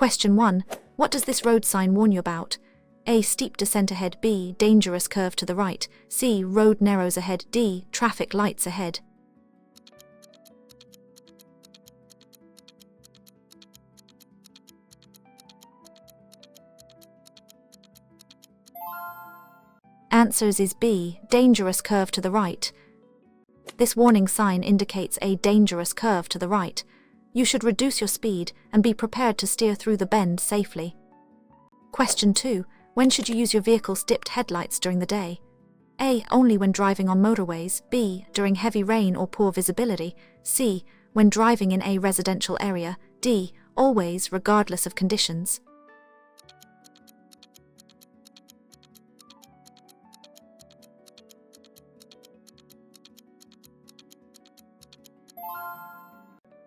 Question 1. What does this road sign warn you about? A. Steep descent ahead. B. Dangerous curve to the right. C. Road narrows ahead. D. Traffic lights ahead. Answers is B. Dangerous curve to the right. This warning sign indicates a dangerous curve to the right. You should reduce your speed and be prepared to steer through the bend safely. Question 2. When should you use your vehicle's dipped headlights during the day? A. Only when driving on motorways. B. During heavy rain or poor visibility. C. When driving in a residential area. D. Always, regardless of conditions.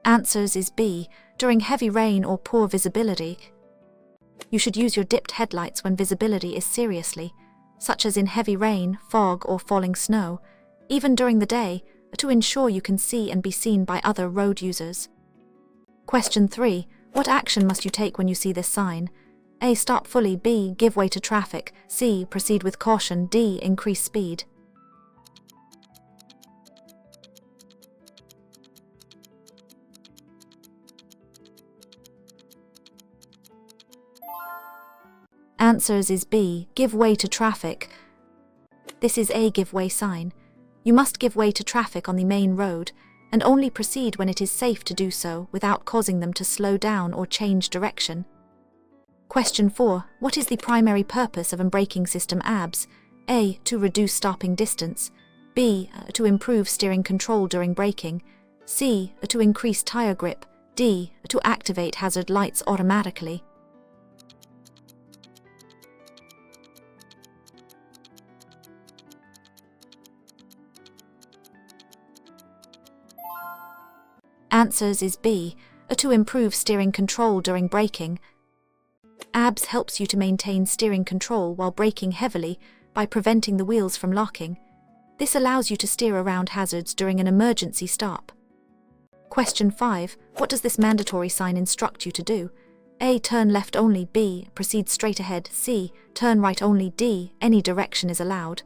Answers is B. During heavy rain or poor visibility. You should use your dipped headlights when visibility is seriously, such as in heavy rain, fog, or falling snow, even during the day, to ensure you can see and be seen by other road users. Question 3. What action must you take when you see this sign? A. Stop fully. B. Give way to traffic. C. Proceed with caution. D. Increase speed. Answers is B. Give way to traffic. This is a give way sign. You must give way to traffic on the main road, and only proceed when it is safe to do so without causing them to slow down or change direction. Question 4. What is the primary purpose of a braking system ABS? A. To reduce stopping distance. B. To improve steering control during braking. C. To increase tire grip. D. To activate hazard lights automatically. Answers is B. To improve steering control during braking. ABS helps you to maintain steering control while braking heavily by preventing the wheels from locking. This allows you to steer around hazards during an emergency stop. Question 5. What does this mandatory sign instruct you to do? A. Turn left only. B. Proceed straight ahead. C. Turn right only. D. Any direction is allowed.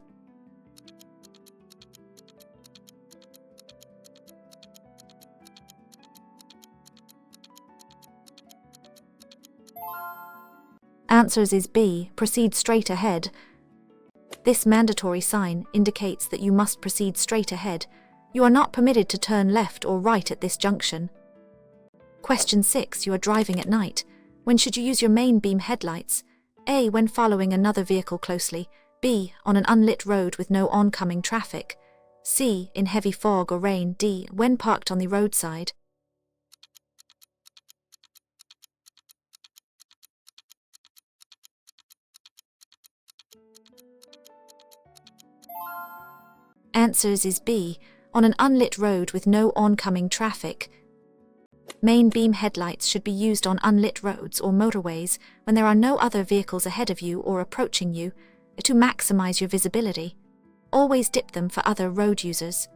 Answers is B. Proceed straight ahead. This mandatory sign indicates that you must proceed straight ahead. You are not permitted to turn left or right at this junction. Question 6. You are driving at night. When should you use your main beam headlights? A. When following another vehicle closely. B. On an unlit road with no oncoming traffic. C. In heavy fog or rain. D. When parked on the roadside. Answers is B. On an unlit road with no oncoming traffic. Main beam headlights should be used on unlit roads or motorways when there are no other vehicles ahead of you or approaching you to maximize your visibility. Always dip them for other road users.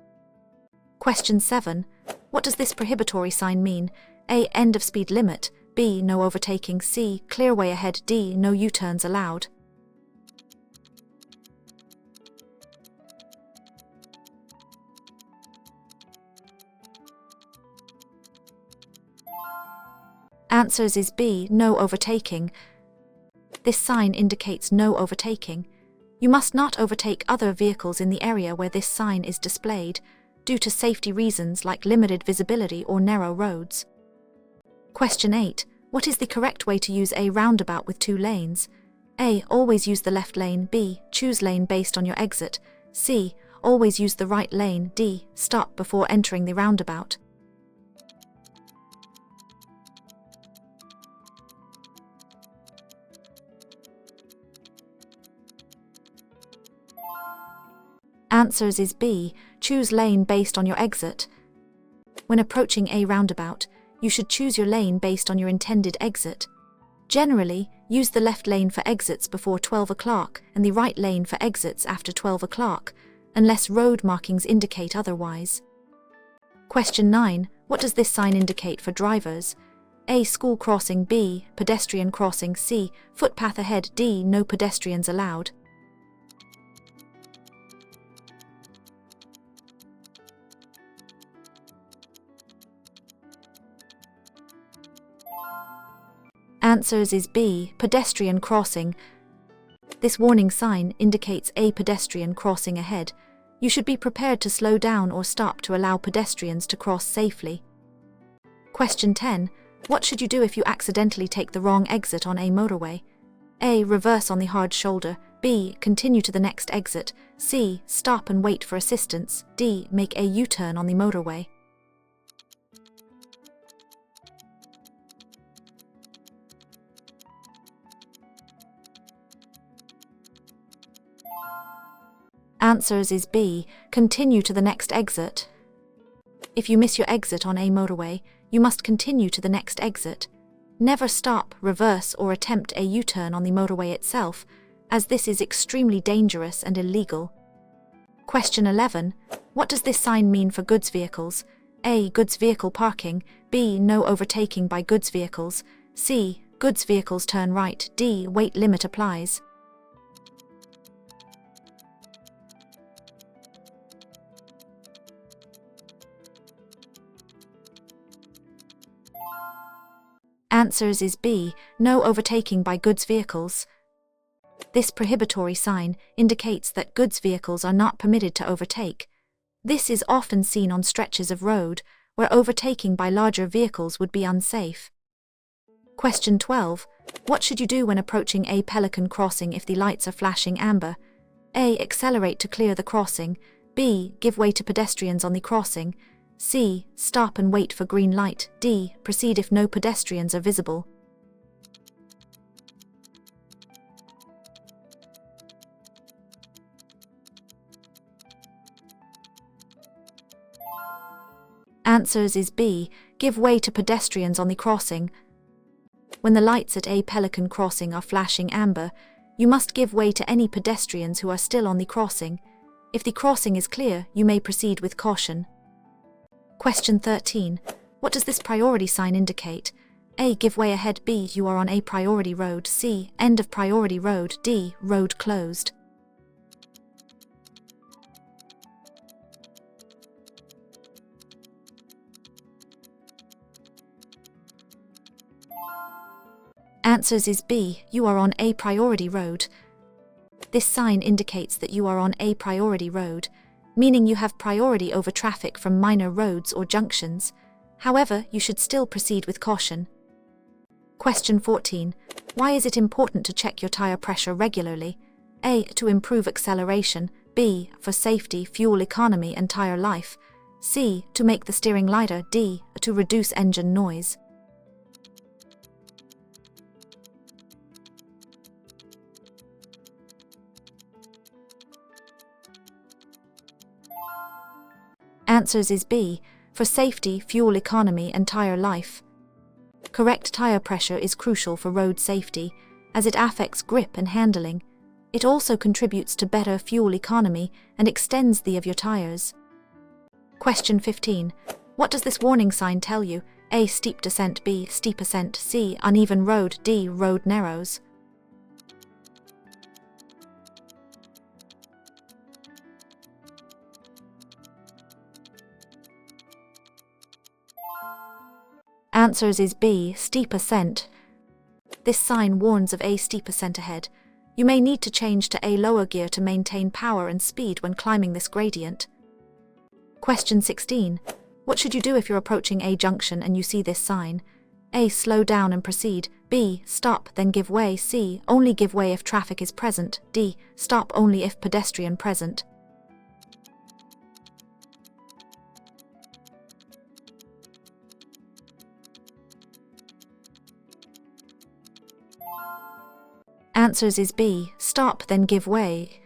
Question 7. What does this prohibitory sign mean? A. End of speed limit. B. No overtaking. C. Clear way ahead. D. No U-turns allowed. Answers is B. No overtaking. This sign indicates no overtaking. You must not overtake other vehicles in the area where this sign is displayed, due to safety reasons like limited visibility or narrow roads. Question 8. What is the correct way to use a roundabout with 2 lanes? A. Always use the left lane. B. Choose lane based on your exit. C. Always use the right lane. D. Stop before entering the roundabout. Answers is B. Choose lane based on your exit. When approaching a roundabout, you should choose your lane based on your intended exit. Generally, use the left lane for exits before 12 o'clock and the right lane for exits after 12 o'clock, unless road markings indicate otherwise. Question 9. What does this sign indicate for drivers? A. School crossing. B. Pedestrian crossing. C. Footpath ahead. D. No pedestrians allowed. Answers is B. Pedestrian crossing. This warning sign indicates a pedestrian crossing ahead. You should be prepared to slow down or stop to allow pedestrians to cross safely. Question 10. What should you do if you accidentally take the wrong exit on a motorway? A. Reverse on the hard shoulder. B. Continue to the next exit. C. Stop and wait for assistance. D. Make a U-turn on the motorway. Answers is B. Continue to the next exit. If you miss your exit on a motorway, you must continue to the next exit. Never stop, reverse, or attempt a U-turn on the motorway itself, as this is extremely dangerous and illegal. Question 11. What does this sign mean for goods vehicles? A. Goods vehicle parking. B. No overtaking by goods vehicles. C. Goods vehicles turn right. D. Weight limit applies. Answers is B. No overtaking by goods vehicles. This prohibitory sign indicates that goods vehicles are not permitted to overtake. This is often seen on stretches of road where overtaking by larger vehicles would be unsafe. Question 12. What should you do when approaching a pelican crossing if the lights are flashing amber? A. Accelerate to clear the crossing. B. Give way to pedestrians on the crossing. C. Stop and wait for green light. D. Proceed if no pedestrians are visible. Answers is B. Give way to pedestrians on the crossing. When the lights at a pelican crossing are flashing amber, you must give way to any pedestrians who are still on the crossing. If the crossing is clear, you may proceed with caution. Question 13. What does this priority sign indicate? A. Give way ahead. B. You are on a priority road. C. End of priority road. D. Road closed. Answers is B. You are on a priority road. This sign indicates that you are on a priority road, meaning you have priority over traffic from minor roads or junctions. However, you should still proceed with caution. Question 14. Why is it important to check your tire pressure regularly? A. To improve acceleration. B. For safety, fuel economy, and tire life. C. To make the steering lighter. D. To reduce engine noise. Answers is B. For safety, fuel economy, and tire life. Correct tire pressure is crucial for road safety, as it affects grip and handling. It also contributes to better fuel economy and extends the of your tires. Question 15. What does this warning sign tell you? A. Steep descent. B. Steep ascent. C. Uneven road. D. Road narrows. Answers is B. Steep ascent. This sign warns of a steep ascent ahead. You may need to change to a lower gear to maintain power and speed when climbing this gradient. Question 16. What should you do if you're approaching a junction and you see this sign? A. Slow down and proceed. B. Stop, then give way. C. Only give way if traffic is present. D. Stop only if pedestrian present. Answers is B. Stop, then give way.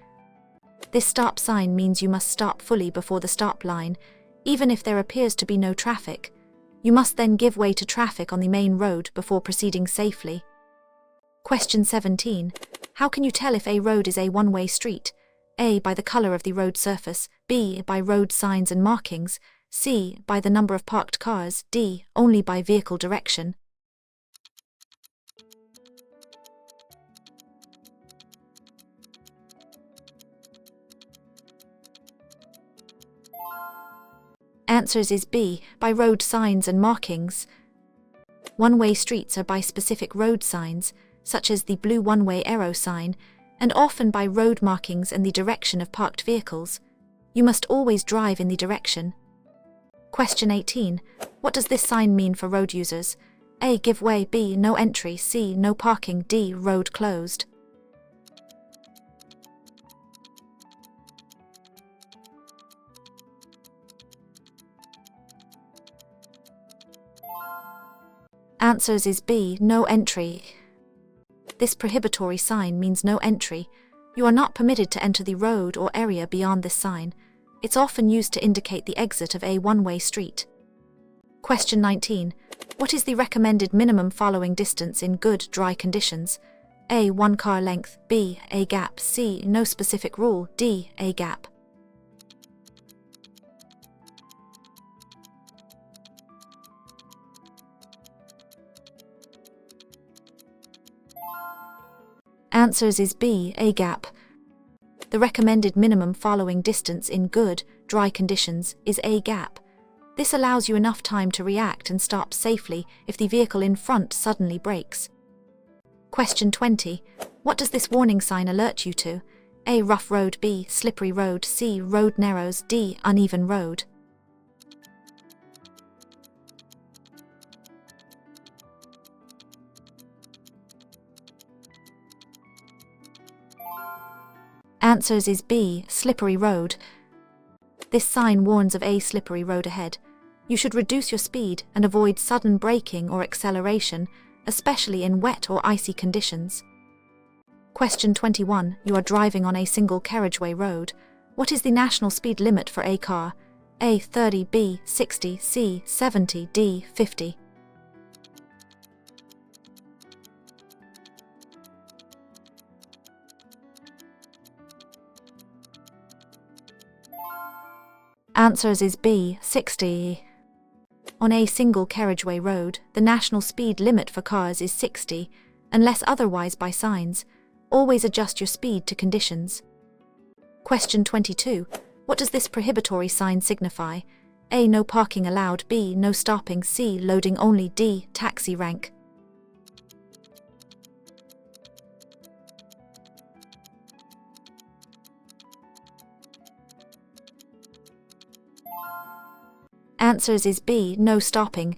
This stop sign means you must stop fully before the stop line, even if there appears to be no traffic. You must then give way to traffic on the main road before proceeding safely. Question 17. How can you tell if a road is a one-way street? A. By the color of the road surface. B. By road signs and markings. C. By the number of parked cars. D. Only by vehicle direction. Answers is B, by road signs and markings. One-way streets are by specific road signs, such as the blue one-way arrow sign, and often by road markings and the direction of parked vehicles. You must always drive in the direction. Question 18. What does this sign mean for road users? A. Give way. B. No entry. C. No parking. D. Road closed. Answers is B. No entry. This prohibitory sign means no entry. You are not permitted to enter the road or area beyond this sign. It's often used to indicate the exit of a one-way street. Question 19. What is the recommended minimum following distance in good, dry conditions? A. 1 car length. B. A gap. C. No specific rule. D. A gap. Answers is B. A gap. The recommended minimum following distance in good, dry conditions is a gap. This allows you enough time to react and stop safely if the vehicle in front suddenly brakes. Question 20. What does this warning sign alert you to? A. Rough road. B. Slippery road. C. Road narrows. D. Uneven road. Answers is B. Slippery road. This sign warns of a slippery road ahead. You should reduce your speed and avoid sudden braking or acceleration, especially in wet or icy conditions. Question 21. You are driving on a single carriageway road. What is the national speed limit for a car? A. 30. B. 60. C. 70. D. 50. Answers is B. 60. On a single carriageway road, the national speed limit for cars is 60, unless otherwise by signs. Always adjust your speed to conditions. Question 22. What does this prohibitory sign signify? A. No parking allowed. B. No stopping. C. Loading only. D. Taxi rank. Answers is B. No stopping.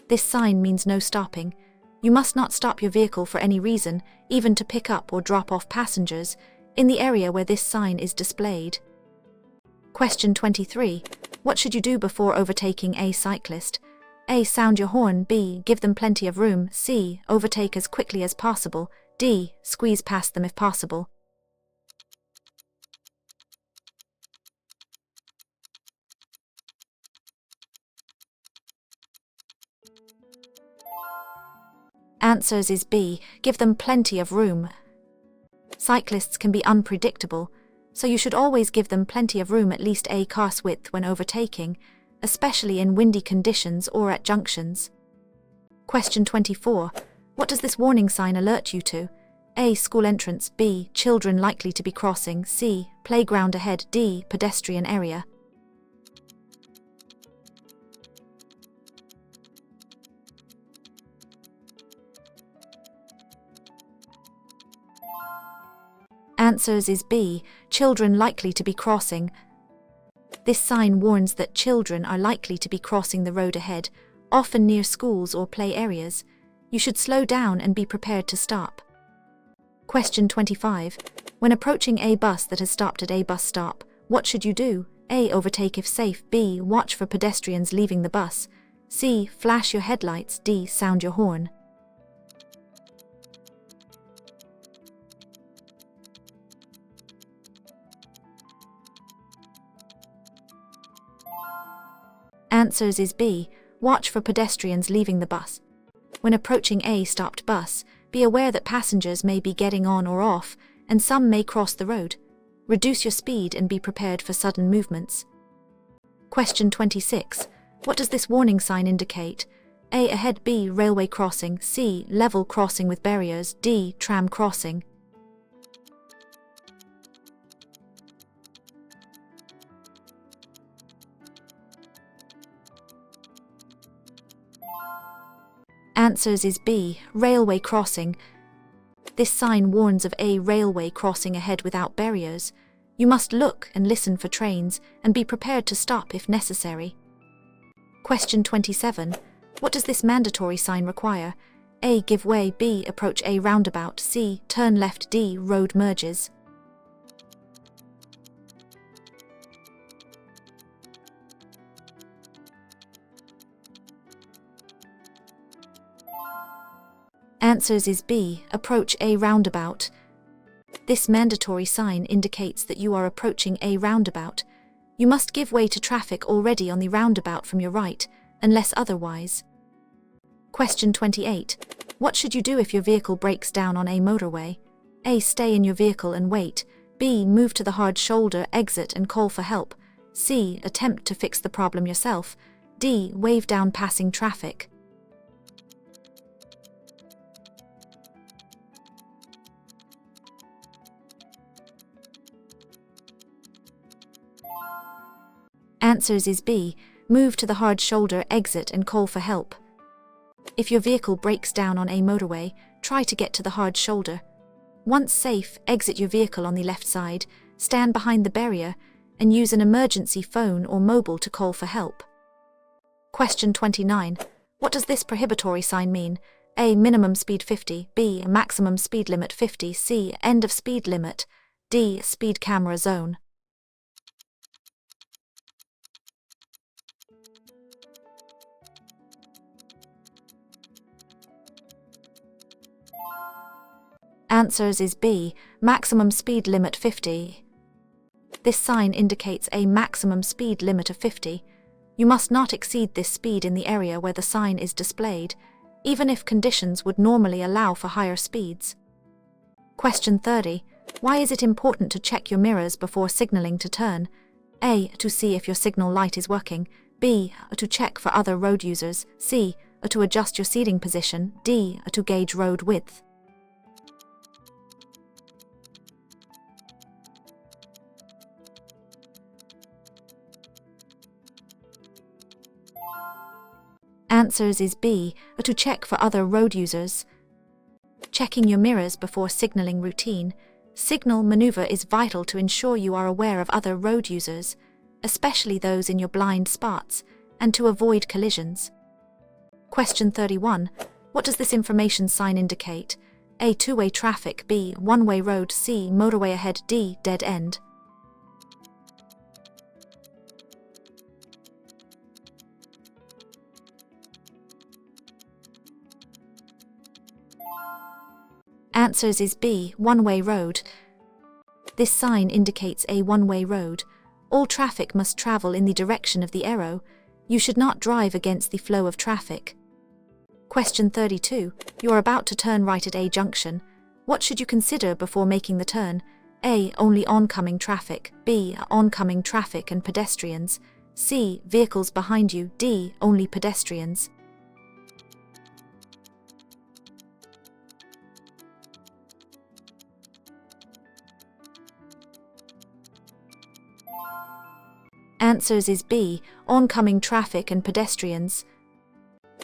This sign means no stopping. You must not stop your vehicle for any reason, even to pick up or drop off passengers, in the area where this sign is displayed. Question 23. What should you do before overtaking a cyclist? A. Sound your horn. B. Give them plenty of room. C. Overtake as quickly as possible. D. Squeeze past them if possible. Answers is B. Give them plenty of room. Cyclists can be unpredictable, so you should always give them plenty of room, at least a car's width when overtaking, especially in windy conditions or at junctions. Question 24. What does this warning sign alert you to? A. School entrance. B. Children likely to be crossing. C. Playground ahead. D. Pedestrian area. Answers is B. Children likely to be crossing. This sign warns that children are likely to be crossing the road ahead, often near schools or play areas. You should slow down and be prepared to stop. Question 25. When approaching a bus that has stopped at a bus stop, what should you do? A. Overtake if safe. B. Watch for pedestrians leaving the bus. C. Flash your headlights. D. Sound your horn. Answers is B. Watch for pedestrians leaving the bus. When approaching a stopped bus, be aware that passengers may be getting on or off, and some may cross the road. Reduce your speed and be prepared for sudden movements. Question 26. What does this warning sign indicate? A. Ahead. B. Railway crossing. C. Level crossing with barriers. D. Tram crossing. Answers is B, railway crossing. This sign warns of a railway crossing ahead without barriers. You must look and listen for trains and be prepared to stop if necessary. Question 27. What does this mandatory sign require? A. Give way. B. Approach a roundabout. C. Turn left. D. Road merges. Answers is B. Approach a roundabout. This mandatory sign indicates that you are approaching a roundabout. You must give way to traffic already on the roundabout from your right, unless otherwise. Question 28. What should you do if your vehicle breaks down on a motorway? A. Stay in your vehicle and wait. B. Move to the hard shoulder, exit and call for help. C. Attempt to fix the problem yourself. D. Wave down passing traffic. Answers is B. Move to the hard shoulder, exit and call for help. If your vehicle breaks down on a motorway, try to get to the hard shoulder. Once safe, exit your vehicle on the left side, stand behind the barrier, and use an emergency phone or mobile to call for help. Question 29. What does this prohibitory sign mean? A. Minimum speed 50. B. Maximum speed limit 50. C. End of speed limit. D. Speed camera zone. Answers is B. Maximum speed limit 50. This sign indicates a maximum speed limit of 50. You must not exceed this speed in the area where the sign is displayed, even if conditions would normally allow for higher speeds. Question 30. Why is it important to check your mirrors before signaling to turn? A. To see if your signal light is working. B. To check for other road users. C. To adjust your seating position. D. To gauge road width. Answers is B. To check for other road users. Checking your mirrors before signaling routine. Signal maneuver is vital to ensure you are aware of other road users, especially those in your blind spots, and to avoid collisions. Question 31. What does this information sign indicate? A. Two-way traffic. B. One-way road. C. Motorway ahead. D. Dead end. Answers is B. One-way road. This sign indicates a one-way road. All traffic must travel in the direction of the arrow. You should not drive against the flow of traffic. Question 32. You are about to turn right at a junction. What should you consider before making the turn? A. Only oncoming traffic. B. Oncoming traffic and pedestrians. C. Vehicles behind you. D. Only pedestrians. Answers is B. Oncoming traffic and pedestrians.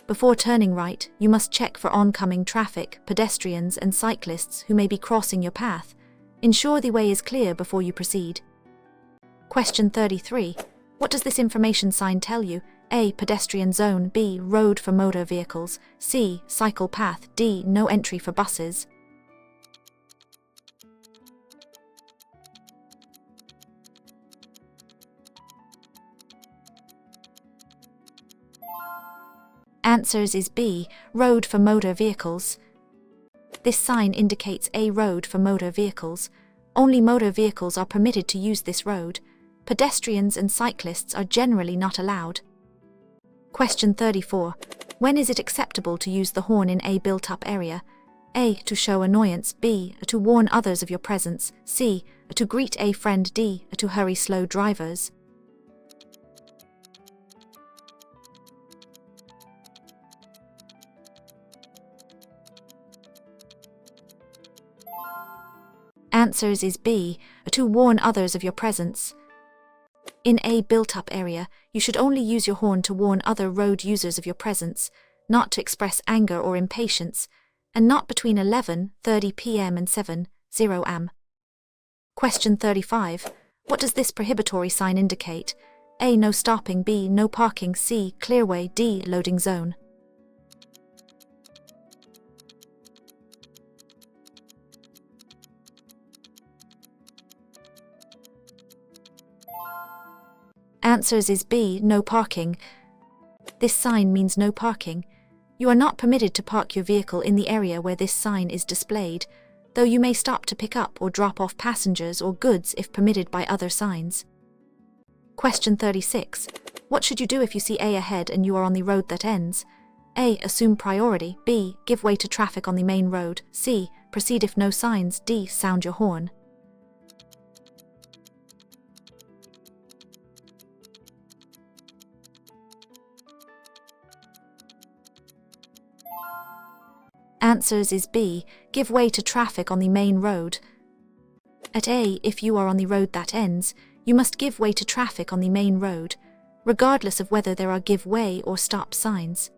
Before turning right, you must check for oncoming traffic, pedestrians and cyclists who may be crossing your path. Ensure the way is clear before you proceed. Question 33. What does this information sign tell you? A. Pedestrian zone. B. Road for motor vehicles. C. Cycle path. D. No entry for buses. Answers is B. Road for motor vehicles. This sign indicates a road for motor vehicles. Only motor vehicles are permitted to use this road. Pedestrians and cyclists are generally not allowed. Question 34. When is it acceptable to use the horn in a built-up area? A. To show annoyance. B. To warn others of your presence. C. To greet a friend. D. To hurry slow drivers. Answers is B. To warn others of your presence. In a built-up area, you should only use your horn to warn other road users of your presence. not to express anger or impatience, and not between 11:30 p.m. and 7:00 am. Question 35. What does this prohibitory sign indicate? A. No stopping. B. No parking. C. Clearway. D. Loading zone. Answers is B. No parking. This sign means no parking. You are not permitted to park your vehicle in the area where this sign is displayed, though you may stop to pick up or drop off passengers or goods if permitted by other signs. Question 36. What should you do if you see A ahead and you are on the road that ends? A. Assume priority. B. Give way to traffic on the main road. C. Proceed if no signs. D. Sound your horn. Answers is B. Give way to traffic on the main road. At A, if you are on the road that ends, you must give way to traffic on the main road, regardless of whether there are give way or stop signs.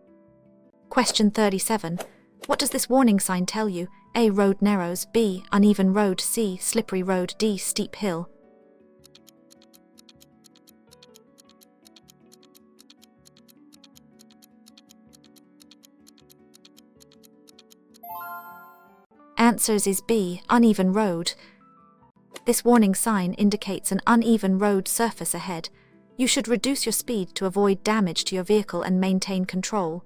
Question 37. What does this warning sign tell you? A. Road narrows. B. Uneven road. C. Slippery road. D. Steep hill. Answers is B. Uneven road. This warning sign indicates an uneven road surface ahead. You should reduce your speed to avoid damage to your vehicle and maintain control.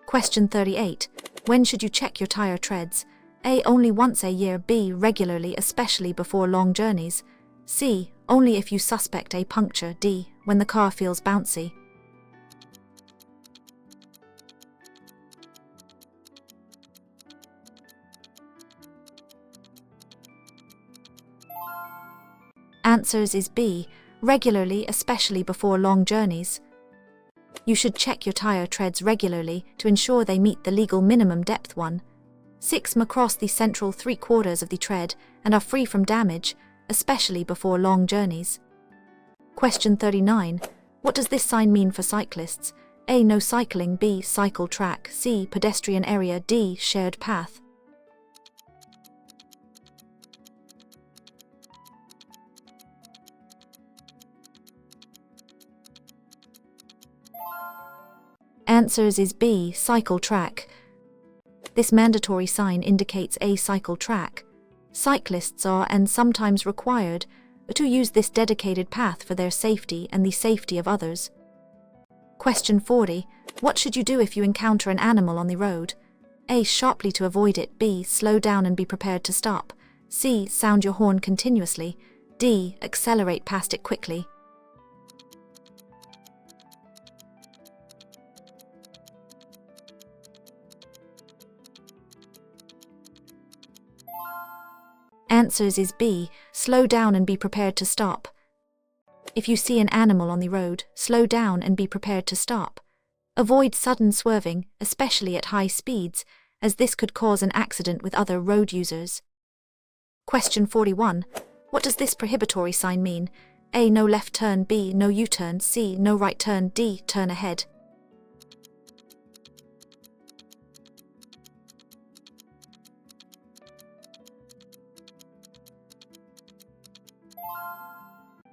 Question 38. When should you check your tire treads? A. Only once a year. B. Regularly, especially before long journeys. C. Only if you suspect a puncture. D. When the car feels bouncy. Answers is B. Regularly, especially before long journeys. You should check your tire treads regularly to ensure they meet the legal minimum depth 1/6 across the central 3/4 of the tread and are free from damage, especially before long journeys. Question 39. What does this sign mean for cyclists? A. No cycling. B. Cycle track. C. Pedestrian area. D. Shared path. Answers is B. Cycle track. This mandatory sign indicates a cycle track. Cyclists are and sometimes required to use this dedicated path for their safety and the safety of others. Question 40. What should you do if you encounter an animal on the road? A. Sharply to avoid it. B. Slow down and be prepared to stop. C. Sound your horn continuously. D. Accelerate past it quickly. Answers is B. Slow down and be prepared to stop. If you see an animal on the road, slow down and be prepared to stop. Avoid sudden swerving, especially at high speeds, as this could cause an accident with other road users. Question 41. What does this prohibitory sign mean? A. No left turn. B. No U-turn. C. No right turn. D. Turn ahead.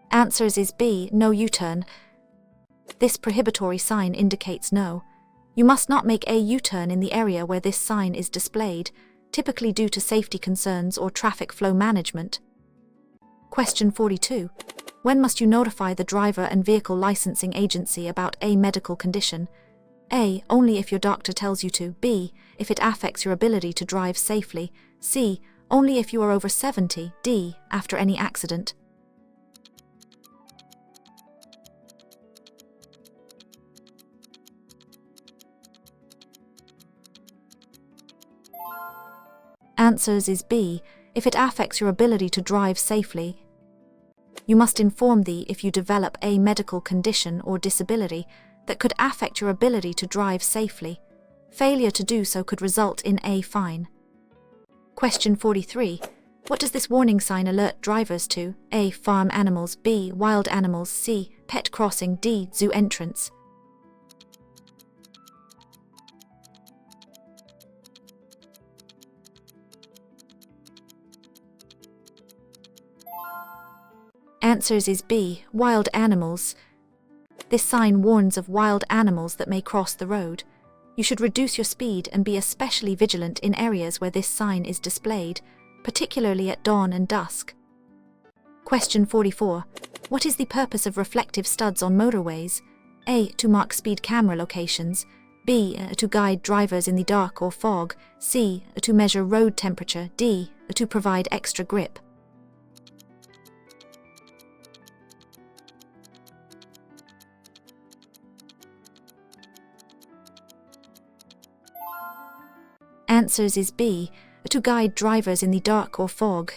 Answers is B. No U-turn. This prohibitory sign indicates no. You must not make a U-turn in the area where this sign is displayed, typically due to safety concerns or traffic flow management. Question 42. When must you notify the driver and vehicle licensing agency about a medical condition? A. Only if your doctor tells you to. B. If it affects your ability to drive safely. C. Only if you are over 70. D. After any accident. Answers is B. If it affects your ability to drive safely. You must inform thee if you develop a medical condition or disability that could affect your ability to drive safely. Failure to do so could result in a fine. Question 43. What does this warning sign alert drivers to? A. Farm animals. B. Wild animals. C. Pet crossing. D. Zoo entrance. Answers is B, wild animals. This sign warns of wild animals that may cross the road. You should reduce your speed and be especially vigilant in areas where this sign is displayed, particularly at dawn and dusk. Question 44. What is the purpose of reflective studs on motorways? A. To mark speed camera locations. B. To guide drivers in the dark or fog. C. To measure road temperature. D. To provide extra grip. Answers is B. To guide drivers in the dark or fog.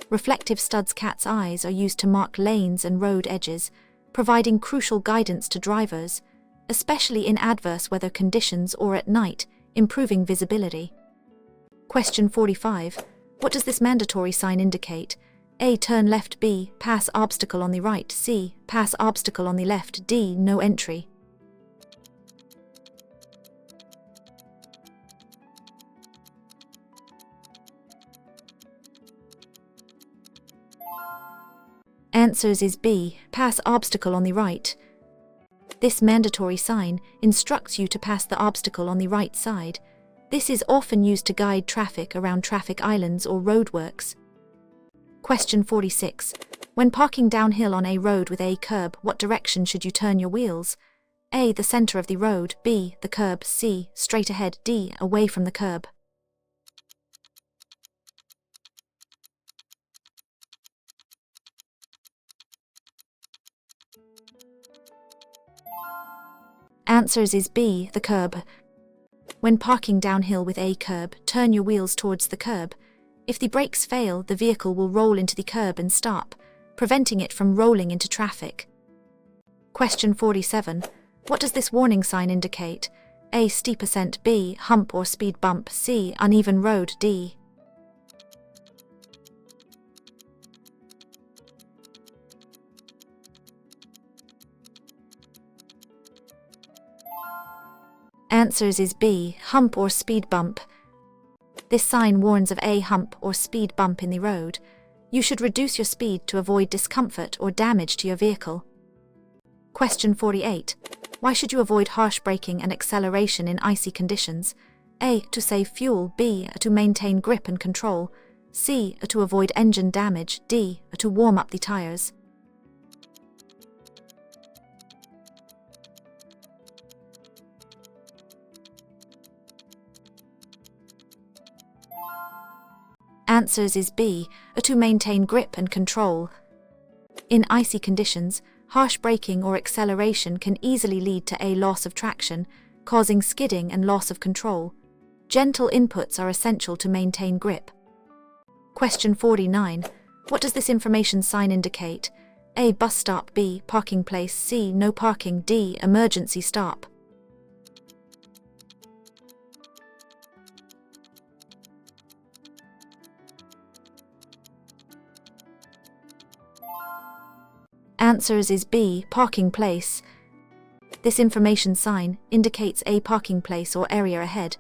Reflective studs cat's eyes are used to mark lanes and road edges, providing crucial guidance to drivers, especially in adverse weather conditions or at night, improving visibility. Question 45. What does this mandatory sign indicate? A. Turn left. B. Pass obstacle on the right. C. Pass obstacle on the left. D. No entry. Answers is B. Pass obstacle on the right. This mandatory sign instructs you to pass the obstacle on the right side. This is often used to guide traffic around traffic islands or roadworks. Question 46. When parking downhill on a road with a curb, what direction should you turn your wheels? A. The center of the road. B. The curb. C. Straight ahead. D. Away from the curb. Answers is B. The curb. When parking downhill with a curb, turn your wheels towards the curb. If the brakes fail, the vehicle will roll into the curb and stop, preventing it from rolling into traffic. Question 47. What does this warning sign indicate? A. Steep ascent. B. Hump or speed bump. C. Uneven road. D. Answers is B. Hump or speed bump. This sign warns of a hump or speed bump in the road. You should reduce your speed to avoid discomfort or damage to your vehicle. Question 48. Why should you avoid harsh braking and acceleration in icy conditions? A. To save fuel. B. To maintain grip and control. C. To avoid engine damage. D. To warm up the tires. Answers is B. To maintain grip and control. In icy conditions, harsh braking or acceleration can easily lead to a loss of traction, causing skidding and loss of control. Gentle inputs are essential to maintain grip. Question 49. What does this information sign indicate? A. Bus stop. B. Parking place. C. No parking. D. Emergency stop. Answers is B. Parking place. This information sign indicates a parking place or area ahead.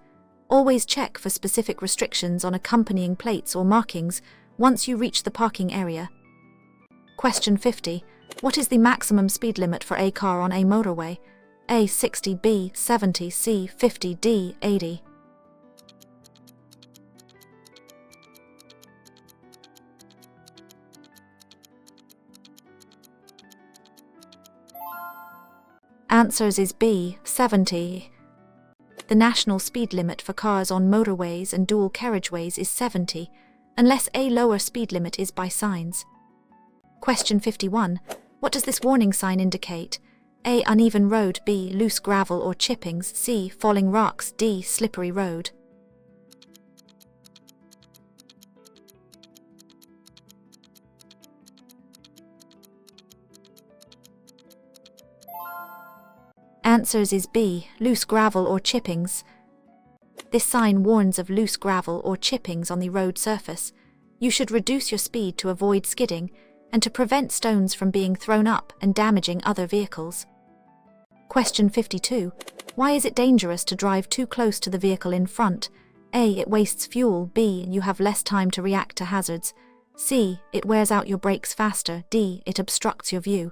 Always check for specific restrictions on accompanying plates or markings once you reach the parking area. Question 50. What is the maximum speed limit for a car on a motorway? A. 60. B. 70. C. 50. D. 80. Answers is B. 70. The national speed limit for cars on motorways and dual carriageways is 70, unless a lower speed limit is by signs. Question 51. What does this warning sign indicate? A. Uneven road. B. Loose gravel or chippings. C. Falling rocks. D. Slippery road. Answers is B. Loose gravel or chippings. This sign warns of loose gravel or chippings on the road surface. You should reduce your speed to avoid skidding and to prevent stones from being thrown up and damaging other vehicles. Question 52. Why is it dangerous to drive too close to the vehicle in front? A. It wastes fuel. B. You have less time to react to hazards. C. It wears out your brakes faster. D. It obstructs your view.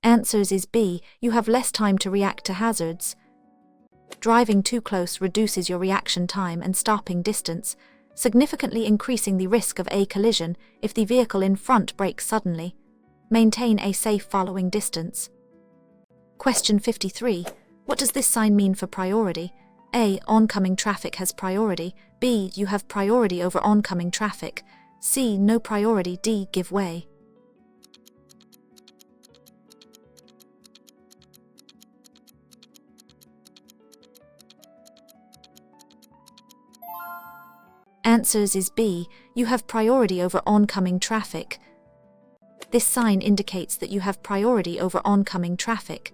Answers is B. You have less time to react to hazards. Driving too close reduces your reaction time and stopping distance, significantly increasing the risk of a collision if the vehicle in front brakes suddenly. Maintain a safe following distance. Question 53. What does this sign mean for priority? A. Oncoming traffic has priority. B. You have priority over oncoming traffic. C. No priority. D. Give way. Answers is B. You have priority over oncoming traffic. This sign indicates that you have priority over oncoming traffic.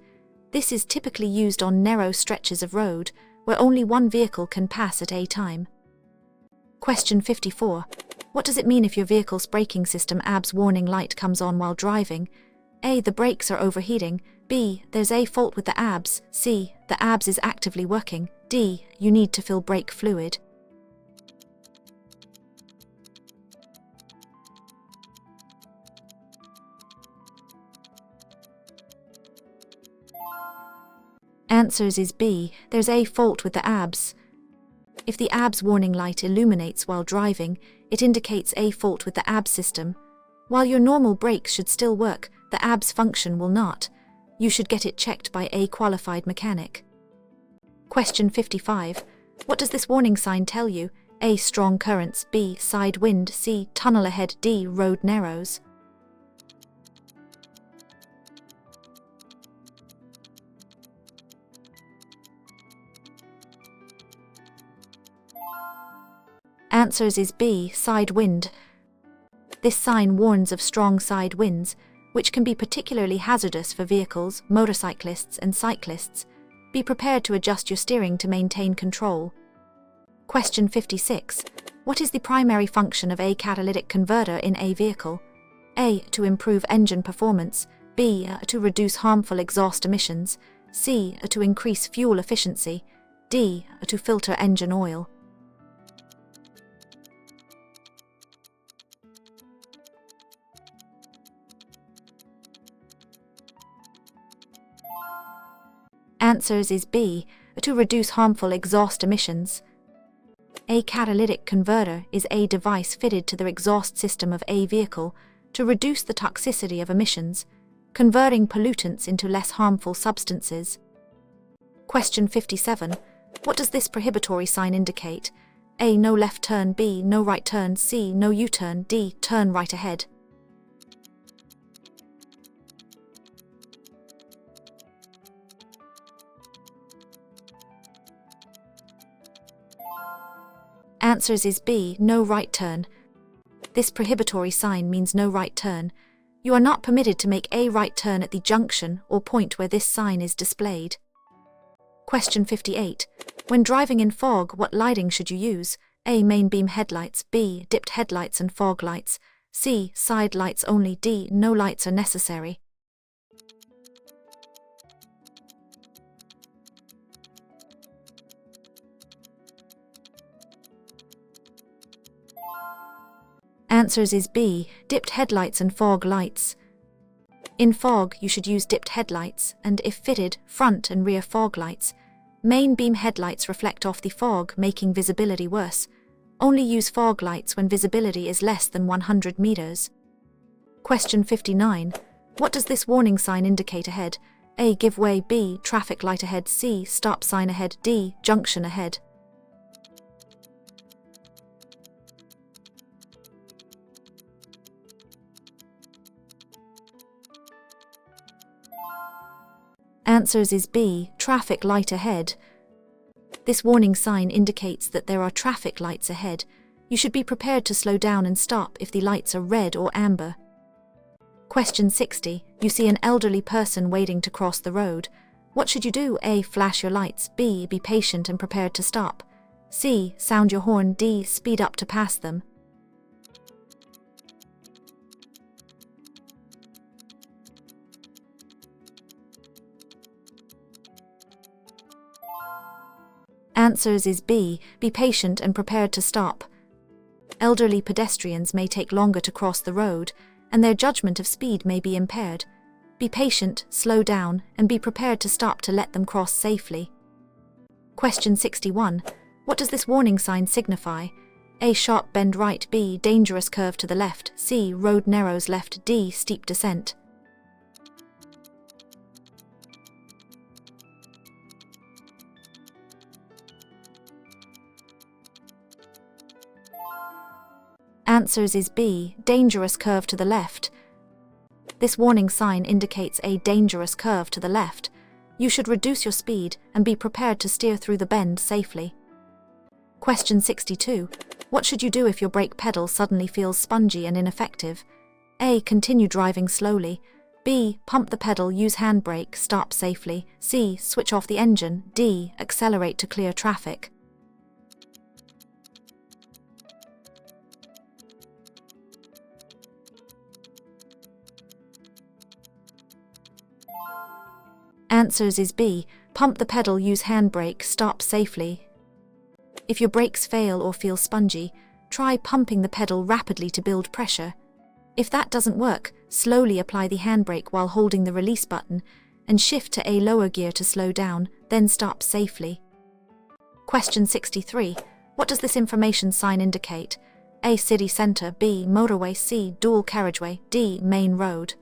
This is typically used on narrow stretches of road, where only one vehicle can pass at a time. Question 54. What does it mean if your vehicle's braking system ABS warning light comes on while driving? A. The brakes are overheating. B. There's a fault with the ABS. C. The ABS is actively working. D. You need to fill brake fluid. Answers is B. There's a fault with the ABS. If the ABS warning light illuminates while driving, it indicates a fault with the ABS system. While your normal brakes should still work, the ABS function will not. You should get it checked by a qualified mechanic. Question 55. What does this warning sign tell you? A. Strong currents. B. Side wind. C. Tunnel ahead. D. Road narrows. Answers is B. Side wind. This sign warns of strong side winds, which can be particularly hazardous for vehicles, motorcyclists, and cyclists. Be prepared to adjust your steering to maintain control. Question 56. What is the primary function of a catalytic converter in a vehicle? A. To improve engine performance. B. To reduce harmful exhaust emissions. C. To increase fuel efficiency. D. To filter engine oil. Answers is B. To reduce harmful exhaust emissions. A catalytic converter is a device fitted to the exhaust system of a vehicle to reduce the toxicity of emissions, converting pollutants into less harmful substances. Question 57. What does this prohibitory sign indicate? A. No left turn. B. No right turn. C. No U-turn. D. Turn right ahead. Answers is B. No right turn. This prohibitory sign means no right turn. You are not permitted to make a right turn at the junction or point where this sign is displayed. Question 58. When driving in fog, what lighting should you use? A. Main beam headlights. B. Dipped headlights and fog lights. C. Side lights only. D. No lights are necessary. Answers is B. Dipped headlights and fog lights. In fog, you should use dipped headlights, and if fitted, front and rear fog lights. Main beam headlights reflect off the fog, making visibility worse. Only use fog lights when visibility is less than 100 meters. Question 59. What does this warning sign indicate ahead? A. Give way. B. Traffic light ahead. C. Stop sign ahead. D. Junction ahead. Answers is B. Traffic light ahead. This warning sign indicates that there are traffic lights ahead. You should be prepared to slow down and stop if the lights are red or amber. Question 60. You see an elderly person waiting to cross the road. What should you do? A. Flash your lights. B. Be patient and prepared to stop. C. Sound your horn. D. Speed up to pass them. Answers is B. Be patient and prepared to stop. Elderly pedestrians may take longer to cross the road, and their judgment of speed may be impaired. Be patient, slow down, and be prepared to stop to let them cross safely. Question 61. What does this warning sign signify? A. Sharp bend right. B. Dangerous curve to the left. C. Road narrows left. D. Steep descent. Answers is B. Dangerous curve to the left. This warning sign indicates a dangerous curve to the left. You should reduce your speed and be prepared to steer through the bend safely. Question 62. What should you do if your brake pedal suddenly feels spongy and ineffective? A. Continue driving slowly. B. Pump the pedal, use handbrake, stop safely. C. Switch off the engine. D. Accelerate to clear traffic. Answers is B. Pump the pedal, use handbrake, stop safely. If your brakes fail or feel spongy, try pumping the pedal rapidly to build pressure. If that doesn't work, slowly apply the handbrake while holding the release button and shift to a lower gear to slow down, then stop safely. Question 63. What does this information sign indicate? A. City center. B. Motorway. C. Dual carriageway. D. Main road.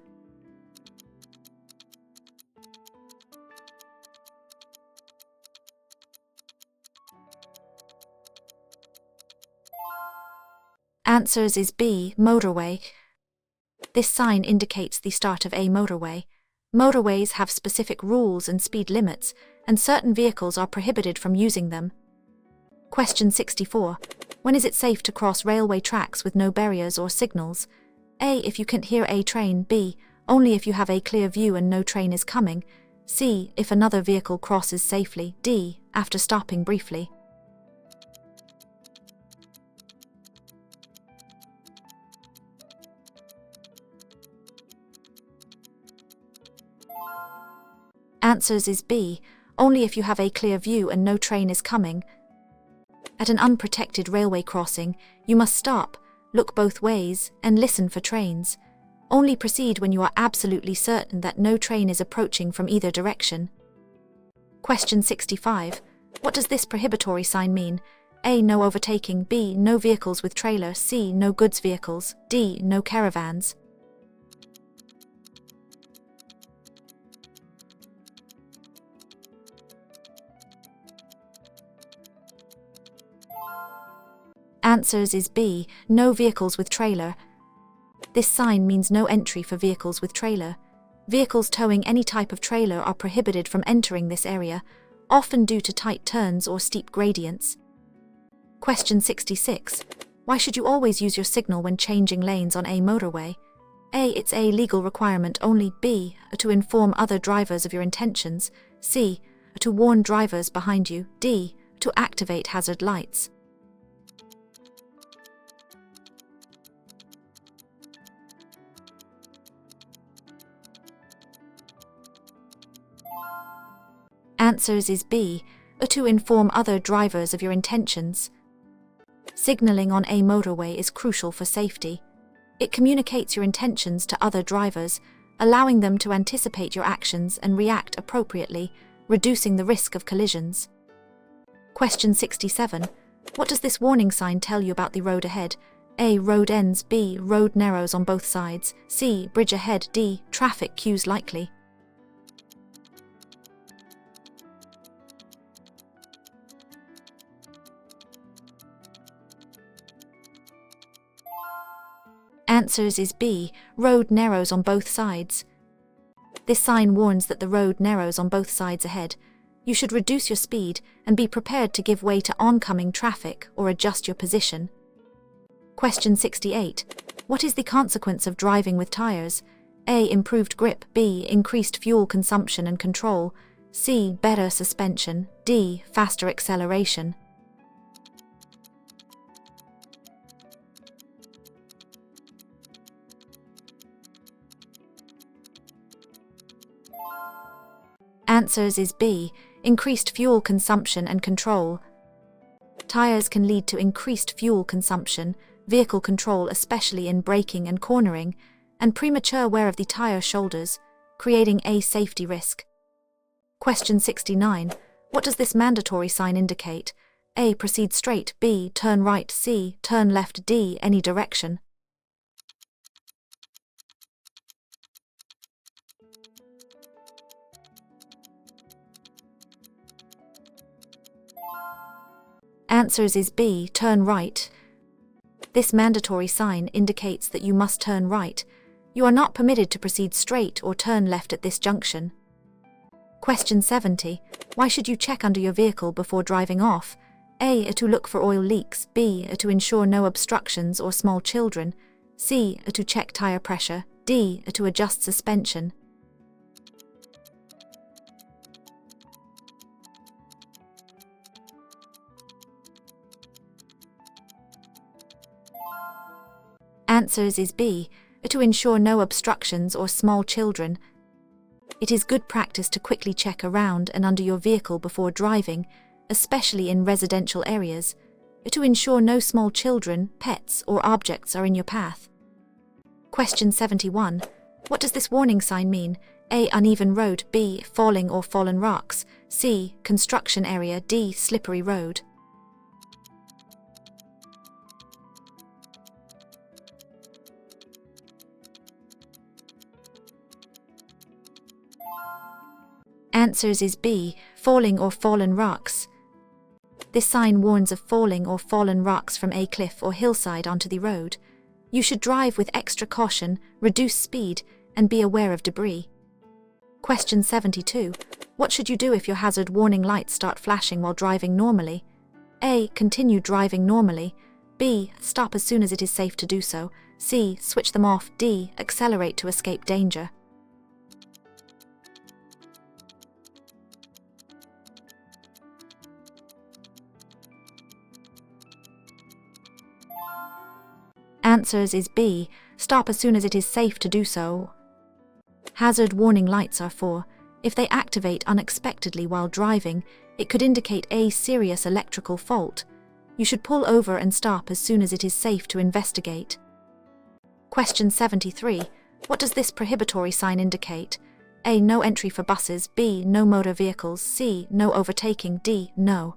Answers is B. Motorway. This sign indicates the start of a motorway. Motorways have specific rules and speed limits, and certain vehicles are prohibited from using them. Question 64. When is it safe to cross railway tracks with no barriers or signals? A. If you can't hear a train. B. Only if you have a clear view and no train is coming. C. If another vehicle crosses safely. D. After stopping briefly. Answers is B. Only if you have a clear view and no train is coming. At an unprotected railway crossing, you must stop, look both ways, and listen for trains. Only proceed when you are absolutely certain that no train is approaching from either direction. Question 65. What does this prohibitory sign mean? A. No overtaking. B. No vehicles with trailer. C. No goods vehicles. D. No caravans. Answers is B. No vehicles with trailer. This sign means no entry for vehicles with trailer. Vehicles towing any type of trailer are prohibited from entering this area, often due to tight turns or steep gradients. Question 66. Why should you always use your signal when changing lanes on a motorway? A. It's a legal requirement only. B. To inform other drivers of your intentions. C. To warn drivers behind you. D. To activate hazard lights. Answers is B. To inform other drivers of your intentions. Signaling on a motorway is crucial for safety. It communicates your intentions to other drivers, allowing them to anticipate your actions and react appropriately, reducing the risk of collisions. Question 67. What does this warning sign tell you about the road ahead? A. Road ends. B. Road narrows on both sides. C. Bridge ahead. D. Traffic queues likely. Answers is B. Road narrows on both sides. This sign warns that the road narrows on both sides ahead. You should reduce your speed and be prepared to give way to oncoming traffic or adjust your position. Question 68. What is the consequence of driving with tires? A. Improved grip. B. Increased fuel consumption and control. C. Better suspension. D. Faster acceleration. Answers is B. Increased fuel consumption and control. Tires can lead to increased fuel consumption, vehicle control especially in braking and cornering, and premature wear of the tire shoulders, creating a safety risk. Question 69. What does this mandatory sign indicate? A. Proceed straight. B. Turn right. C. Turn left. D. Any direction. Answers is B. Turn right. This mandatory sign indicates that you must turn right. You are not permitted to proceed straight or turn left at this junction. Question 70. Why should you check under your vehicle before driving off? A. To look for oil leaks. B. To ensure no obstructions or small children. C. To check tire pressure. D. To adjust suspension. Answers is B. To ensure no obstructions or small children. It is good practice to quickly check around and under your vehicle before driving, especially in residential areas, to ensure no small children, pets, or objects are in your path. Question 71. What does this warning sign mean? A. Uneven road. B. Falling or fallen rocks. C. Construction area. D. Slippery road. Answers is B. Falling or fallen rocks. This sign warns of falling or fallen rocks from a cliff or hillside onto the road. You should drive with extra caution, reduce speed, and be aware of debris. Question 72. What should you do if your hazard warning lights start flashing while driving normally? A. Continue driving normally. B. Stop as soon as it is safe to do so. C. Switch them off. D. Accelerate to escape danger. Answers is B. Stop as soon as it is safe to do so. Hazard warning lights are for, if they activate unexpectedly while driving, it could indicate a serious electrical fault. You should pull over and stop as soon as it is safe to investigate. Question 73. What does this prohibitory sign indicate? A. No entry for buses. B. No motor vehicles. C. No overtaking. D. No.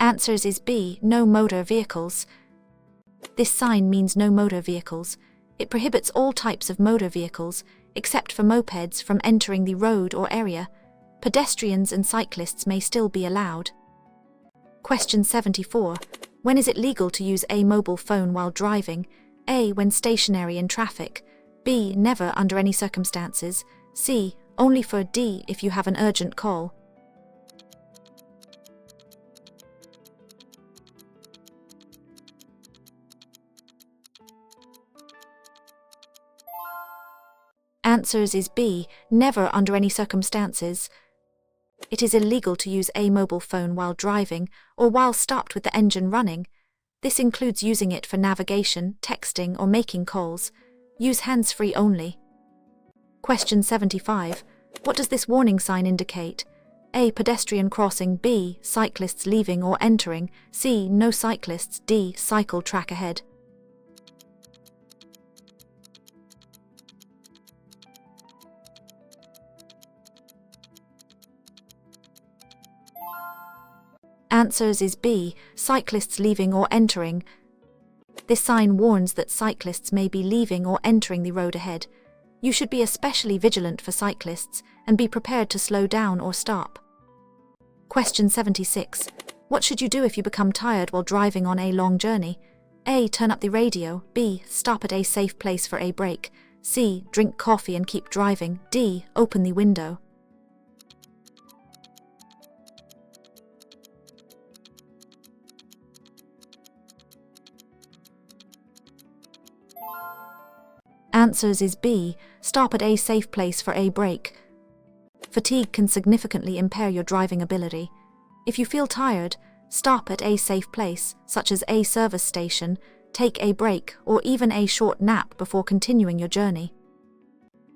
Answers is B. No motor vehicles. This sign means no motor vehicles. It prohibits all types of motor vehicles, except for mopeds, from entering the road or area. Pedestrians and cyclists may still be allowed. Question 74. When is it legal to use a mobile phone while driving? A. When stationary in traffic. B. Never under any circumstances. C. Only for. D. If you have an urgent call. Answers is B. Never under any circumstances. It is illegal to use a mobile phone while driving or while stopped with the engine running. This includes using it for navigation, texting, or making calls. Use hands-free only. Question 75. What does this warning sign indicate? A. Pedestrian crossing. B. Cyclists leaving or entering. C. No cyclists. D. Cycle track ahead. Answers is B. Cyclists leaving or entering. This sign warns that cyclists may be leaving or entering the road ahead. You should be especially vigilant for cyclists and be prepared to slow down or stop. Question 76. What should you do if you become tired while driving on a long journey? A. Turn up the radio. B. Stop at a safe place for a break. C. Drink coffee and keep driving. D. Open the window. Answers is B. Stop at a safe place for a break. Fatigue can significantly impair your driving ability. If you feel tired, stop at a safe place, such as a service station, take a break, or even a short nap before continuing your journey.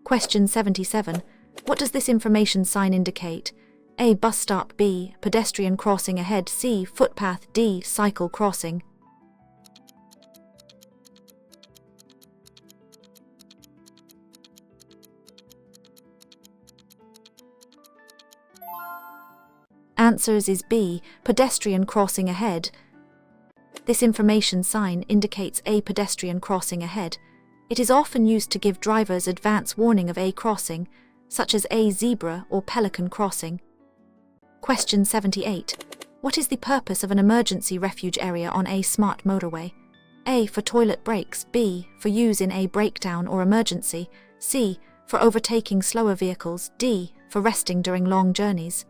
Question 77. What does this information sign indicate? A. Bus stop. B. Pedestrian crossing ahead. C. Footpath. D. Cycle crossing. Answers is B. Pedestrian crossing ahead. This information sign indicates a pedestrian crossing ahead. It is often used to give drivers advance warning of a crossing, such as a zebra or pelican crossing. Question 78. What is the purpose of an emergency refuge area on a smart motorway? A. For toilet breaks. B. For use in a breakdown or emergency. C. For overtaking slower vehicles. D. For resting during long journeys.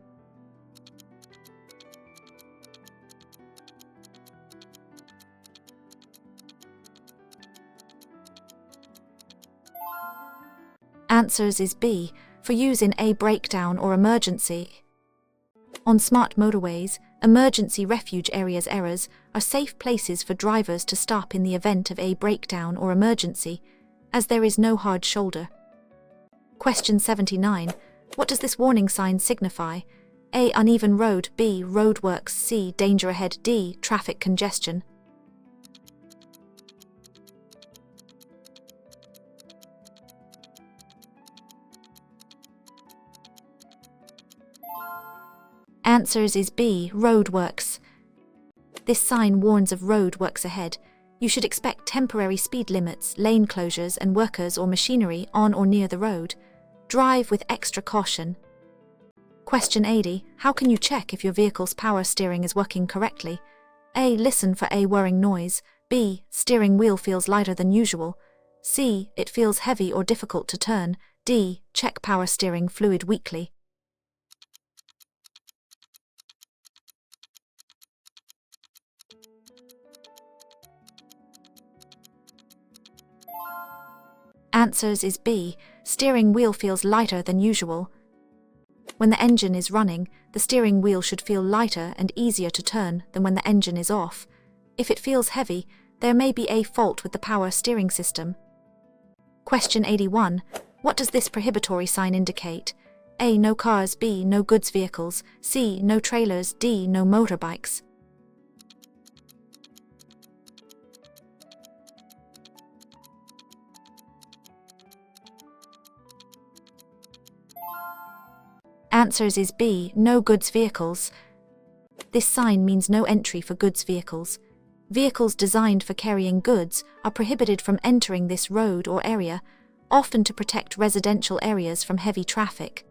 Answers is B. For use in a breakdown or emergency. On smart motorways, emergency refuge areas are safe places for drivers to stop in the event of a breakdown or emergency, as there is no hard shoulder. Question 79. What does this warning sign signify? A. Uneven road. B. Roadworks. C. Danger ahead. D. Traffic congestion. Answers is B. Roadworks. This sign warns of road works ahead. You should expect temporary speed limits, lane closures, and workers or machinery on or near the road. Drive with extra caution. Question 80. How can you check if your vehicle's power steering is working correctly? A. Listen for a whirring noise. B. Steering wheel feels lighter than usual. C. It feels heavy or difficult to turn. D. Check power steering fluid weekly. Answers is B. Steering wheel feels lighter than usual. When the engine is running, the steering wheel should feel lighter and easier to turn than when the engine is off. If it feels heavy, there may be a fault with the power steering system. Question 81. What does this prohibitory sign indicate? A. No cars. B. No goods vehicles. C. No trailers. D. No motorbikes. Answers is B. No goods vehicles. This sign means no entry for goods vehicles. Vehicles designed for carrying goods are prohibited from entering this road or area, often to protect residential areas from heavy traffic.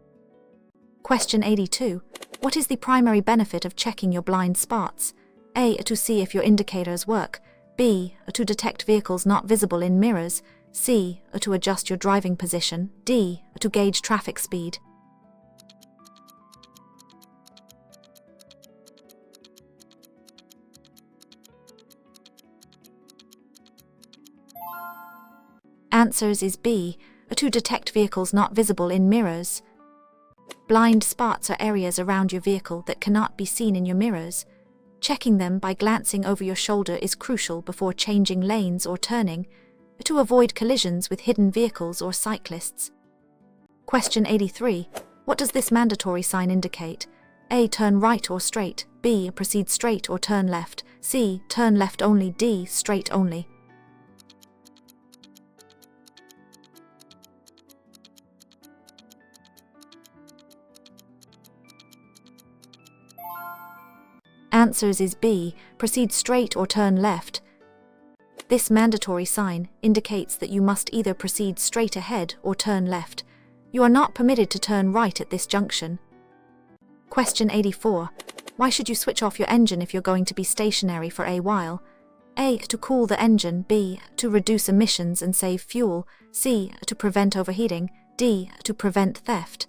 Question 82. What is the primary benefit of checking your blind spots? A. To see if your indicators work. B. To detect vehicles not visible in mirrors. C. To adjust your driving position. D. To gauge traffic speed. Answers is B. To detect vehicles not visible in mirrors. Blind spots are areas around your vehicle that cannot be seen in your mirrors. Checking them by glancing over your shoulder is crucial before changing lanes or turning, to avoid collisions with hidden vehicles or cyclists. Question 83. What does this mandatory sign indicate? A. Turn right or straight. B. Proceed straight or turn left. C. Turn left only. D. Straight only. Answers is B. Proceed straight or turn left. This mandatory sign indicates that you must either proceed straight ahead or turn left. You are not permitted to turn right at this junction. Question 84. Why should you switch off your engine if you're going to be stationary for a while? A. To cool the engine. B. To reduce emissions and save fuel. C. To prevent overheating. D. To prevent theft.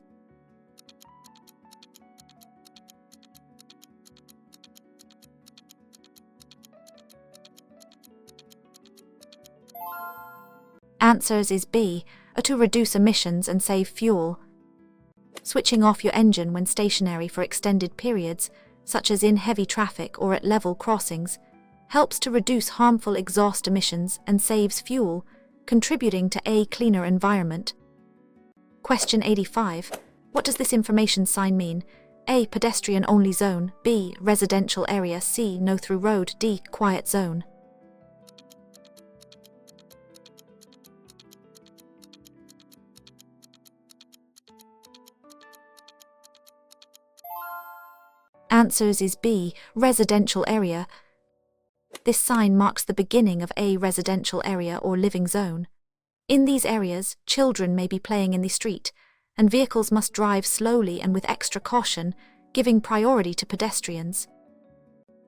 Answers is B. To reduce emissions and save fuel. Switching off your engine when stationary for extended periods, such as in heavy traffic or at level crossings, helps to reduce harmful exhaust emissions and saves fuel, contributing to a cleaner environment. Question 85. What does this information sign mean? A. Pedestrian-only zone. B. Residential area. C. No through road. D. Quiet zone. Answers is B. Residential area. This sign marks the beginning of a residential area or living zone. In these areas, children may be playing in the street, and vehicles must drive slowly and with extra caution, giving priority to pedestrians.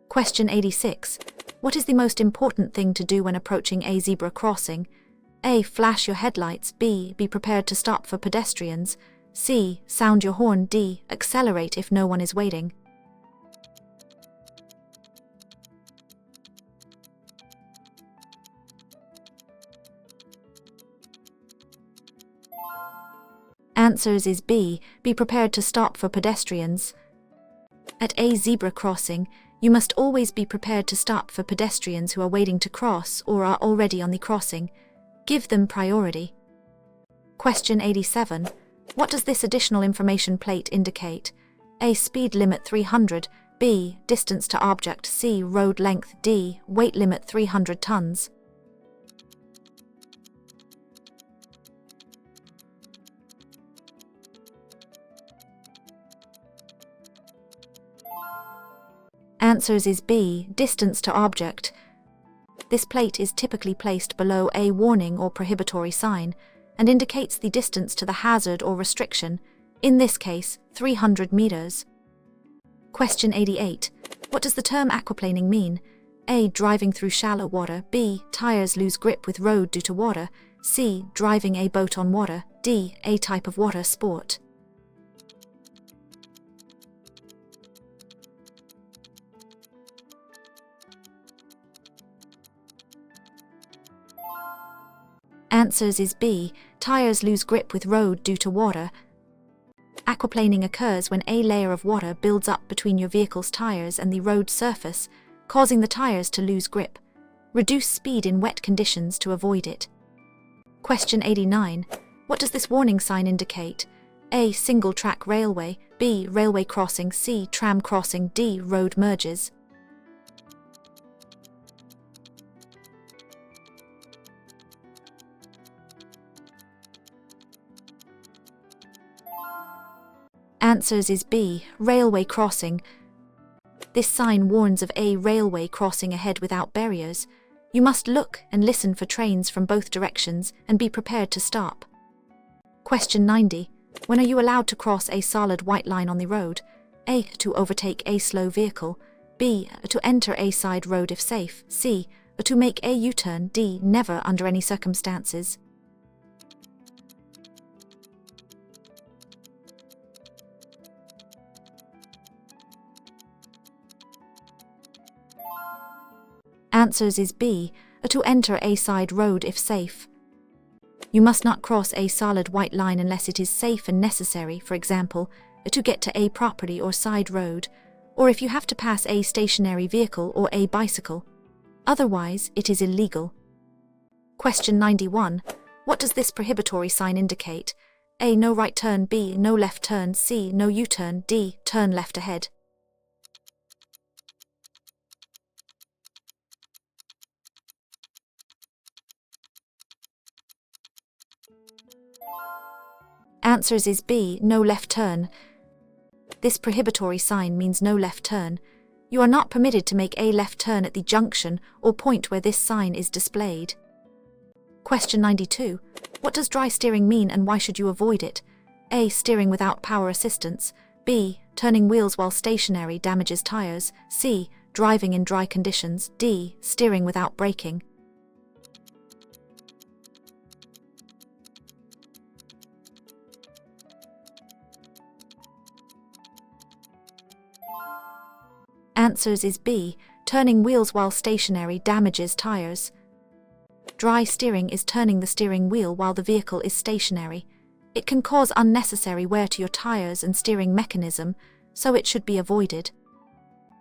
Question 86. What is the most important thing to do when approaching a zebra crossing? A. Flash your headlights. B. Be prepared to stop for pedestrians. C. Sound your horn. D. Accelerate if no one is waiting. Answers is B. Be prepared to stop for pedestrians. At a zebra crossing, you must always be prepared to stop for pedestrians who are waiting to cross or are already on the crossing. Give them priority. Question 87. What does this additional information plate indicate? A. Speed limit 300. B. Distance to object. C. Road length. D. Weight limit 300 tons. Answers is B. Distance to object. This plate is typically placed below a warning or prohibitory sign and indicates the distance to the hazard or restriction, in this case, 300 meters. Question 88. What does the term aquaplaning mean? A. Driving through shallow water. B. Tires lose grip with road due to water. C. Driving a boat on water. D. A type of water sport. Answers is B. Tires lose grip with road due to water. Aquaplaning occurs when a layer of water builds up between your vehicle's tires and the road surface, causing the tires to lose grip. Reduce speed in wet conditions to avoid it. Question 89. What does this warning sign indicate? A. Single-track railway. B. Railway crossing. C. Tram crossing. D. Road merges. Answers is B. Railway crossing. This sign warns of a railway crossing ahead without barriers. You must look and listen for trains from both directions and be prepared to stop. Question 90. When are you allowed to cross a solid white line on the road? A. To overtake a slow vehicle. B. To enter a side road if safe. C. To make a U-turn. D. Never under any circumstances. Answers is B. To enter a side road if safe. You must not cross a solid white line unless it is safe and necessary, for example, to get to a property or side road, or if you have to pass a stationary vehicle or a bicycle. Otherwise, it is illegal. Question 91. What does this prohibitory sign indicate? A. No right turn. B. No left turn. C. No U-turn. D. Turn left ahead. Answers is B. No left turn. This prohibitory sign means no left turn. You are not permitted to make a left turn at the junction or point where this sign is displayed. Question 92. What does dry steering mean and why should you avoid it? A. Steering without power assistance. B. Turning wheels while stationary damages tires. C. Driving in dry conditions. D. Steering without braking. Answers is B. Turning wheels while stationary damages tires. Dry steering is turning the steering wheel while the vehicle is stationary. It can cause unnecessary wear to your tires and steering mechanism, so it should be avoided.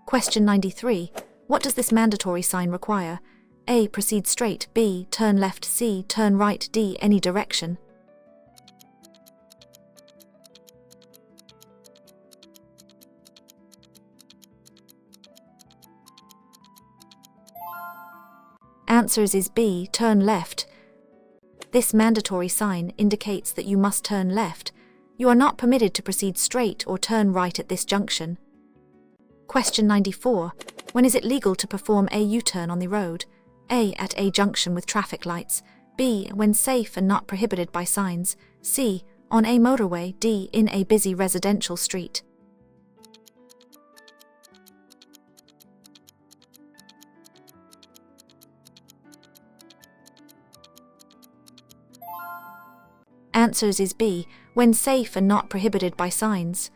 Question 93. What does this mandatory sign require? A. Proceed straight. B. Turn left. C. Turn right. D. Any direction. Answers is B. Turn left. This mandatory sign indicates that you must turn left. You are not permitted to proceed straight or turn right at this junction. Question 94. When is it legal to perform a U-turn on the road? A. At a junction with traffic lights. B. When safe and not prohibited by signs. C. On a motorway. D. In a busy residential street. Answers is B. When safe and not prohibited by signs.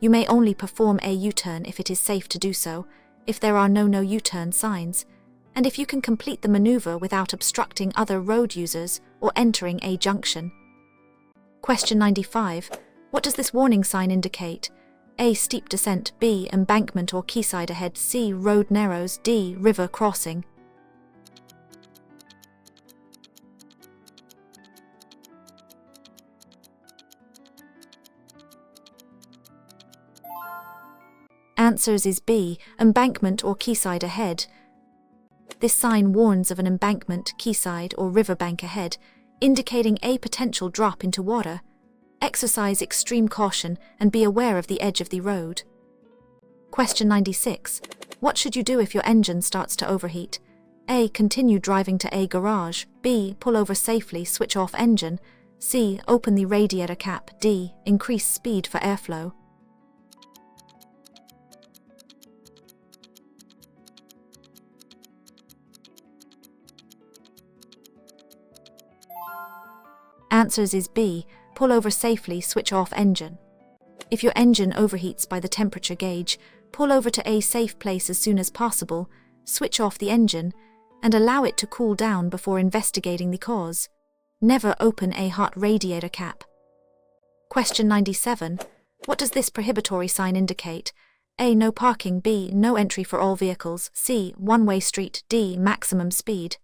You may only perform a U-turn if it is safe to do so, if there are no U-turn signs, and if you can complete the maneuver without obstructing other road users or entering a junction. Question 95. What does this warning sign indicate? A. Steep descent. B. Embankment or quayside ahead. C. Road narrows. D. River crossing. Answers is B. Embankment or quayside ahead. This sign warns of an embankment, quayside or riverbank ahead, indicating a potential drop into water. Exercise extreme caution and be aware of the edge of the road. Question 96. What should you do if your engine starts to overheat? A. Continue driving to a garage. B. Pull over safely, switch off engine. C. Open the radiator cap. D. Increase speed for airflow. Answers is B. Pull over safely, switch off engine. If your engine overheats by the temperature gauge, pull over to a safe place as soon as possible, switch off the engine, and allow it to cool down before investigating the cause. Never open a hot radiator cap. Question 97. What does this prohibitory sign indicate? A. No parking. B. No entry for all vehicles. C. One-way street. D. Maximum speed.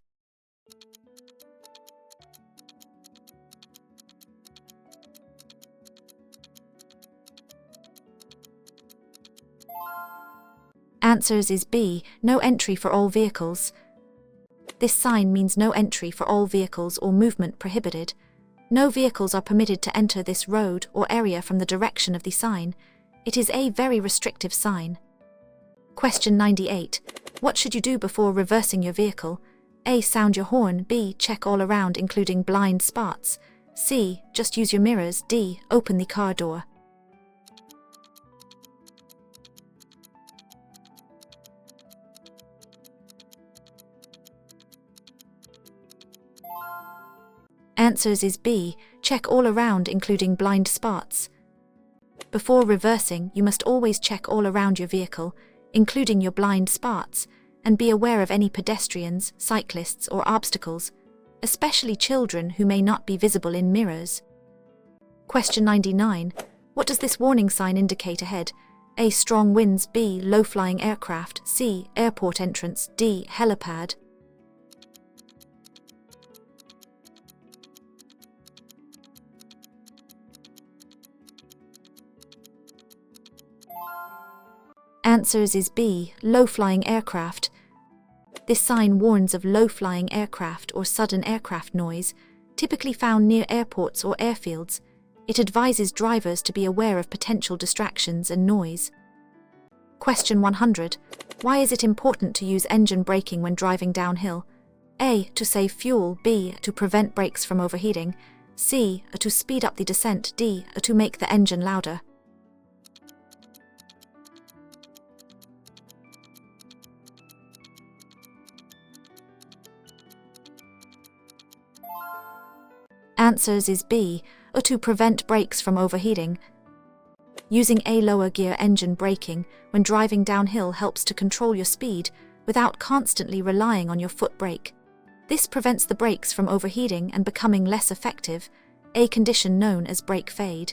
Answers is B. No entry for all vehicles. This sign means no entry for all vehicles or movement prohibited. No vehicles are permitted to enter this road or area from the direction of the sign. It is a very restrictive sign. Question 98. What should you do before reversing your vehicle? A. Sound your horn. B. Check all around including blind spots. C. Just use your mirrors. D. Open the car door. Answers is B. Check all around including blind spots. Before reversing, you must always check all around your vehicle, including your blind spots, and be aware of any pedestrians, cyclists, or obstacles, especially children who may not be visible in mirrors. Question 99. What does this warning sign indicate ahead? A. Strong winds. B. Low-flying aircraft. C. Airport entrance. D. Helipad. Answers is B. Low-flying aircraft. This sign warns of low-flying aircraft or sudden aircraft noise, typically found near airports or airfields. It advises drivers to be aware of potential distractions and noise. Question 100. Why is it important to use engine braking when driving downhill? A. To save fuel. B. To prevent brakes from overheating. C. To speed up the descent. D. To make the engine louder. Answers is B. To prevent brakes from overheating. Using a lower gear engine braking when driving downhill helps to control your speed without constantly relying on your foot brake. This prevents the brakes from overheating and becoming less effective, a condition known as brake fade.